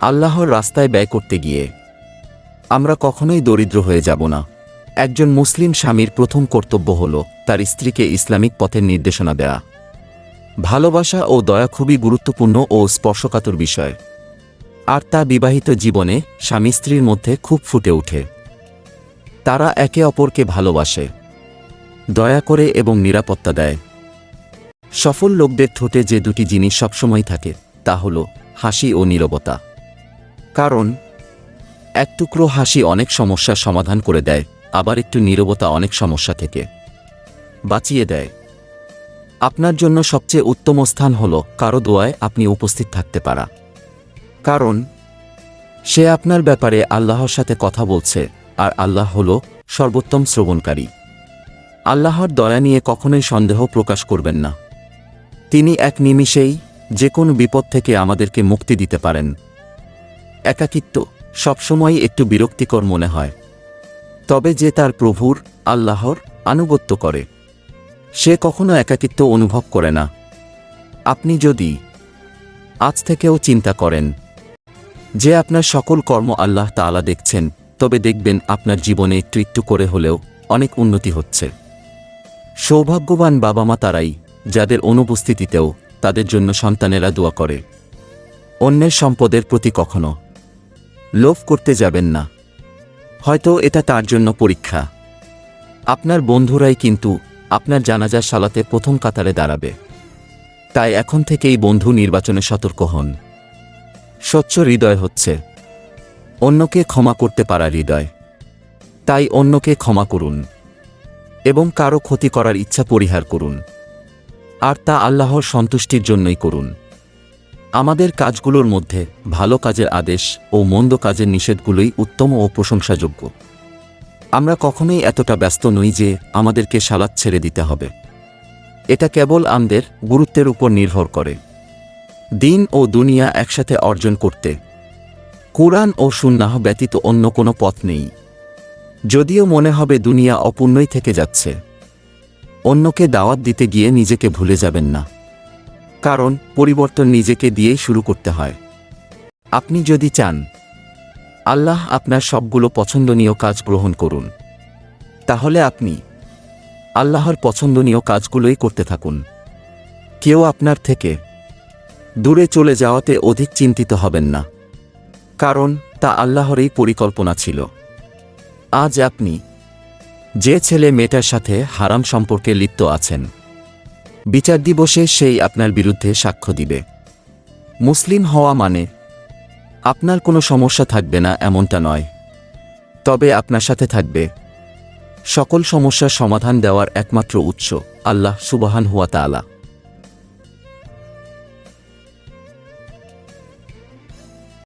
আল্লাহর রাস্তায় ব্যয় করতে গিয়ে আমরা কখনোই দরিদ্র হয়ে যাব না। একজন মুসলিম স্বামীর প্রথম কর্তব্য হল তার স্ত্রীকে ইসলামিক পথের নির্দেশনা দেয়া। ভালোবাসা ও দয়া খুবই গুরুত্বপূর্ণ ও স্পর্শকাতর বিষয়, আর তা বিবাহিত জীবনে স্বামী স্ত্রীর মধ্যে খুব ফুটে ওঠে। তারা একে অপরকে ভালোবাসে, দয়া করে এবং নিরাপত্তা দেয়। সফল লোকদের ঠোঁটে যে দুটি জিনিস সবসময় থাকে তা হল হাসি ও নীরবতা। কারণ এক টুকরো হাসি অনেক সমস্যার সমাধান করে দেয়, আবার একটু নীরবতা অনেক সমস্যা থেকে বাঁচিয়ে দেয়। আপনার জন্য সবচেয়ে উত্তম স্থান হল কারো দোয়ায় আপনি উপস্থিত থাকতে পারা। কারণ সে আপনার ব্যাপারে আল্লাহর সাথে কথা বলছে, আর আল্লাহ হল সর্বোত্তম শ্রবণকারী। আল্লাহর দয়া নিয়ে কখনোই সন্দেহ প্রকাশ করবেন না। তিনি এক নিমিষেই যে কোনো বিপদ থেকে আমাদেরকে মুক্তি দিতে পারেন। একাকিত্ব সবসময় একটু বিরক্তিকর মনে হয়, তবে যে তার প্রভুর আল্লাহর আনুগত্য করে সে কখনো একাকিত্ব অনুভব করে না। আপনি যদি আজ থেকেও চিন্তা করেন যে আপনার সকল কর্ম আল্লাহ তাআলা দেখছেন, তবে দেখবেন আপনার জীবনে একটু একটু করে হলেও অনেক উন্নতি হচ্ছে। সৌভাগ্যবান বাবা মা তারাই যাদের অনুপস্থিতিতেও তাদের জন্য সন্তানেরা দোয়া করে। অন্যের সম্পদের প্রতি কখনো লোভ করতে যাবেন না, হয়তো এটা তার জন্য পরীক্ষা। আপনার বন্ধুরাই কিন্তু আপনার জানাজার সালাতে প্রথম কাতারে দাঁড়াবে, তাই এখন থেকেই বন্ধু নির্বাচনে সতর্ক হন। স্বচ্ছ হৃদয় হচ্ছে অন্যকে ক্ষমা করতে পারা হৃদয়, তাই অন্যকে ক্ষমা করুন এবং কারো ক্ষতি করার ইচ্ছা পরিহার করুন, আর তা আল্লাহর সন্তুষ্টির জন্যই করুন। আমাদের কাজগুলোর মধ্যে ভালো কাজের আদেশ ও মন্দ কাজের নিষেধগুলোই উত্তম ও প্রশংসাযোগ্য। আমরা কখনোই এতটা ব্যস্ত নই যে আমাদেরকে সালাত ছেড়ে দিতে হবে। এটা কেবল আমাদের গুরুত্বের উপর নির্ভর করে। দিন ও দুনিয়া একসাথে অর্জন করতে কুরআন ও সুন্নাহ ব্যতীত অন্য কোনো পথ নেই। যদিও মনে হবে দুনিয়া অপূর্ণই থেকে যাচ্ছে, অন্যকে দাওয়াত দিতে গিয়ে নিজেকে ভুলে যাবেন না, কারণ পরিবর্তন নিজেকে দিয়েই শুরু করতে হয়। আপনি যদি চান আল্লাহ আপনার সবগুলো পছন্দনীয় কাজ গ্রহণ করুন, তাহলে আপনি আল্লাহর পছন্দনীয় কাজগুলোই করতে থাকুন। কেউ আপনার থেকে দূরে চলে যাওয়াতে অধিক চিন্তিত হবেন না, কারণ তা আল্লাহরই পরিকল্পনা ছিল। আজ আপনি যে ছেলে মেয়েটার সাথে হারাম সম্পর্কে লিপ্ত আছেন, বিচার দিবসে সেই আপনার বিরুদ্ধে সাক্ষ্য দিবে। মুসলিম হওয়া মানে আপনার কোনো সমস্যা থাকবে না এমনটা নয়, তবে আপনার সাথে থাকবে সকল সমস্যার সমাধান দেওয়ার একমাত্র উৎস আল্লাহ সুবহানাহু ওয়া তাআলা।